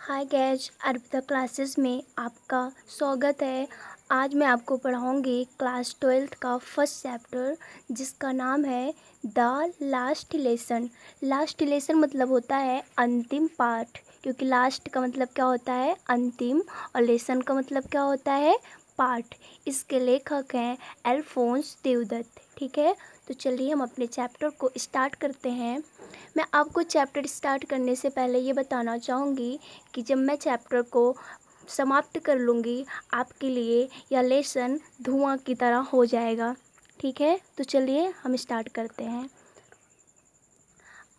हाय guys Arpita classes में आपका स्वागत है। आज मैं आपको पढ़ाऊँगी क्लास 12th का फर्स्ट चैप्टर जिसका नाम है the last lesson. Last lesson मतलब होता है अंतिम पाठ, क्योंकि लास्ट का मतलब क्या होता है अंतिम और लेसन का मतलब क्या होता है पाठ। इसके लेखक हैं अल्फोंस देवदत्त। ठीक है, तो चलिए हम अपने चैप्टर को स्टार्ट करते हैं। मैं आपको चैप्टर स्टार्ट करने से पहले ये बताना चाहूँगी कि जब मैं चैप्टर को समाप्त कर लूँगी आपके लिए यह लेसन धुआं की तरह हो जाएगा। ठीक है, तो चलिए हम स्टार्ट करते हैं।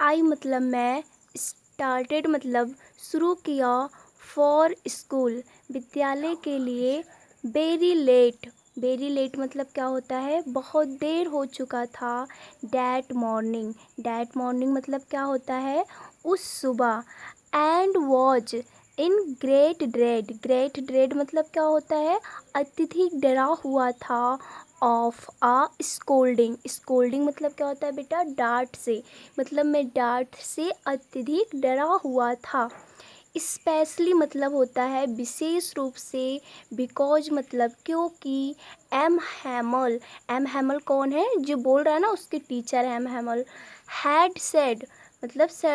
आई मतलब मैं, स्टार्टेड मतलब शुरू किया, फॉर स्कूल विद्यालय के लिए, वेरी लेट, वेरी लेट मतलब क्या होता है बहुत देर हो चुका था, डैट मॉर्निंग मतलब क्या होता है उस सुबह, and was in great dread मतलब क्या होता है अत्यधिक डरा हुआ था, ऑफ आ स्कोल्डिंग मतलब क्या होता है बेटा डांट से, मतलब मैं डांट से अत्यधिक डरा हुआ था। स्पेशली मतलब होता है विशेष रूप से, बिकॉज मतलब क्योंकि, एम हैमल कौन है जो बोल रहा है ना उसके teacher M Hamel, had said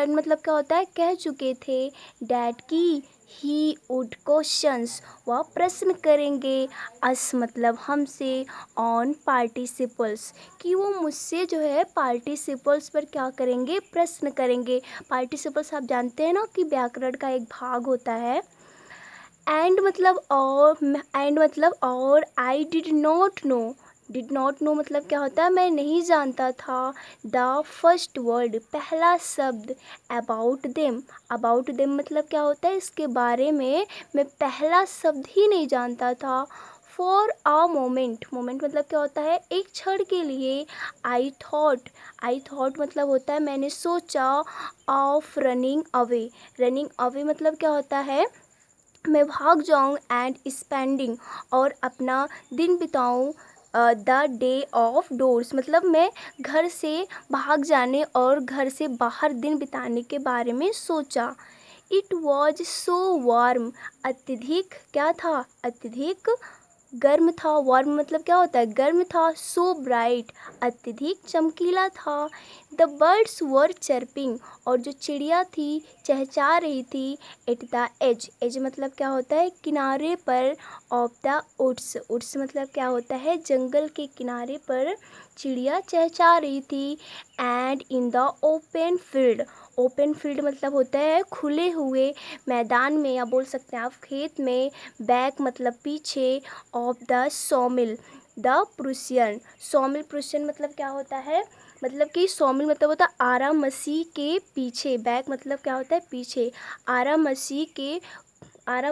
मतलब क्या होता है कह चुके थे, डैट की ही वुड क्वेश्चंस वह प्रश्न करेंगे, अस मतलब हमसे, ऑन पार्टिसिपल्स कि वो मुझसे जो है पार्टिसिपल्स पर क्या करेंगे प्रश्न करेंगे। पार्टिसिपल्स आप जानते हैं ना कि व्याकरण का एक भाग होता है। एंड मतलब और आई डिड नॉट नो मतलब क्या होता है मैं नहीं जानता था, द फर्स्ट वर्ड पहला शब्द, अबाउट देम मतलब क्या होता है इसके बारे में मैं पहला शब्द ही नहीं जानता था। फॉर अ मोमेंट मतलब क्या होता है एक क्षण के लिए, आई थॉट मतलब होता है मैंने सोचा, ऑफ रनिंग अवे मतलब क्या होता है मैं भाग जाऊं, एंड स्पेंडिंग और अपना दिन बिताऊं, द डे ऑफ डोर्स मतलब मैं घर से भाग जाने और घर से बाहर दिन बिताने के बारे में सोचा। इट वॉज सो वार्म अत्यधिक क्या था अत्यधिक गर्म था, वार्म मतलब क्या होता है गर्म था, सो ब्राइट अत्यधिक चमकीला था, द बर्ड्स वर चर्पिंग और जो चिड़िया थी चहचहा रही थी, एट द एज मतलब क्या होता है किनारे पर, ऑफ द उड्स मतलब क्या होता है जंगल के किनारे पर चिड़िया चहचहा रही थी, and in the open field मतलब होता है खुले हुए मैदान में या बोल सकते हैं आप खेत में, बैक मतलब पीछे, ऑफ द प्रुशियन मतलब क्या होता है मतलब कि सॉमिल मतलब होता है आरा मसीह के पीछे, बैक मतलब क्या होता है पीछे, आरा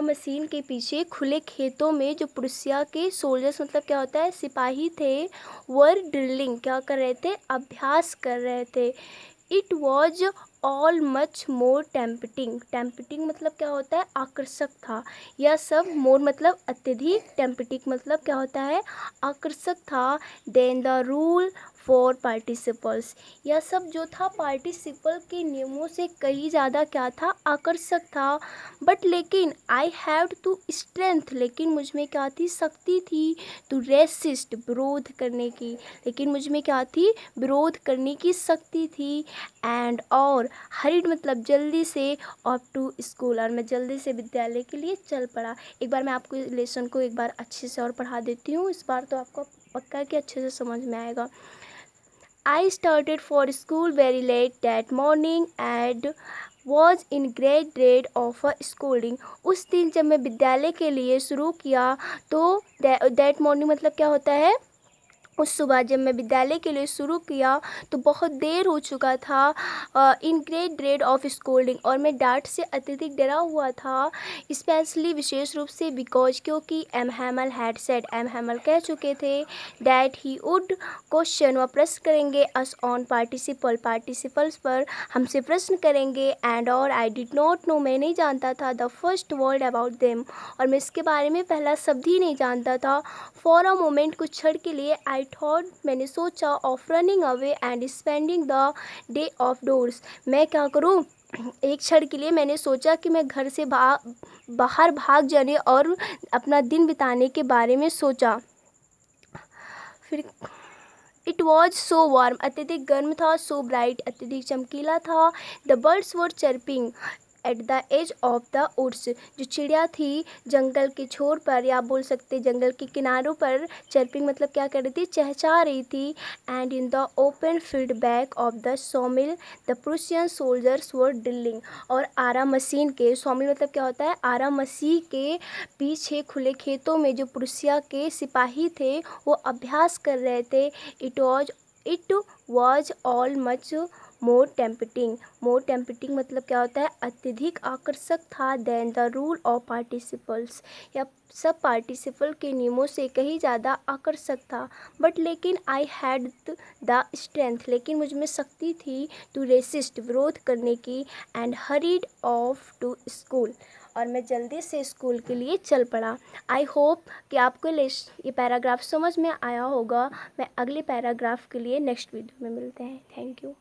मशीन के पीछे खुले खेतों में जो प्रुसिया के सोल्जर्स मतलब क्या होता है सिपाही थे, वर ड्रिलिंग क्या कर रहे थे अभ्यास कर रहे थे। It was all much more tempting मतलब क्या होता है आकर्षक था, यह सब मोर मतलब अत्यधिक, टेम्पटिंग मतलब क्या होता है आकर्षक था, then the rule for participles यह सब जो था पार्टिसिपल के नियमों से कहीं ज़्यादा क्या था आकर्षक था, बट लेकिन आई हैव टू स्ट्रेंथ लेकिन मुझ में क्या थी शक्ति थी, टू रेसिस्ट विरोध करने की, लेकिन मुझ में क्या थी विरोध करने की शक्ति थी, एंड और हरिड मतलब जल्दी से, ऑफ टू स्कूल और मैं जल्दी से विद्यालय के लिए चल पड़ा। एक बार मैं आपको लेसन को एक बार अच्छे से और पढ़ा देती हूँ, इस बार तो आपको पक्का कि अच्छे से समझ में आएगा। I started for school very late that morning and was in great dread of a scolding। उस दिन जब मैं विद्यालय के लिए शुरू किया तो that morning मतलब क्या होता है उस सुबह जब मैं विद्यालय के लिए शुरू किया तो बहुत देर हो चुका था, in great dread of scolding और मैं डांट से अत्यधिक डरा हुआ था, स्पेशली विशेष रूप से, बिकॉज क्योंकि एम हैमल कह चुके थे, डैट ही वुड क्वेश्चन वह प्रश्न करेंगे, अस ऑन पार्टिसिपल्स पर हमसे प्रश्न करेंगे, एंड और आई डिड नॉट नो मैं नहीं जानता था, the first word about them और मैं इसके बारे में पहला शब्द ही नहीं जानता था, फॉर अ मोमेंट कुछ क्षण के लिए, आई थॉट मैंने सोचा, of running away and spending the day of doors मैं क्या करूँ एक क्षण के लिए मैंने सोचा कि मैं घर से बाहर भाग जाने और अपना दिन बिताने के बारे में सोचा। फिर इट वॉज सो वार्म, अत्यधिक गर्म था, सो ब्राइट, अत्यधिक चमकीला था। The birds were chirping at the edge of the woods, जो चिड़िया थी जंगल के छोर पर, या बोल सकते जंगल के किनारों पर, चर्पिंग मतलब क्या कर रही थी, चहचहा रही थी। And in the open field back of the सॉमिल the Prussian soldiers were drilling, और आरा मशीन के, सॉमिल मतलब क्या होता है, आरा मसीह के पीछे खुले खेतों में जो प्रुसिया के सिपाही थे वो अभ्यास कर रहे थे। It was all much more tempting मतलब क्या होता है, अत्यधिक आकर्षक था। Then the rule of participles, या सब पार्टिसिपल के नियमों से कहीं ज़्यादा आकर्षक था। बट लेकिन आई हैड द स्ट्रेंथ, लेकिन मुझ में शक्ति थी, टू रेसिस्ट विरोध करने की। And hurried off to school, और मैं जल्दी से स्कूल के लिए चल पड़ा। आई होप कि आपको ये पैराग्राफ समझ में आया होगा। मैं अगले पैराग्राफ के लिए नेक्स्ट वीडियो में मिलते हैं। Thank you.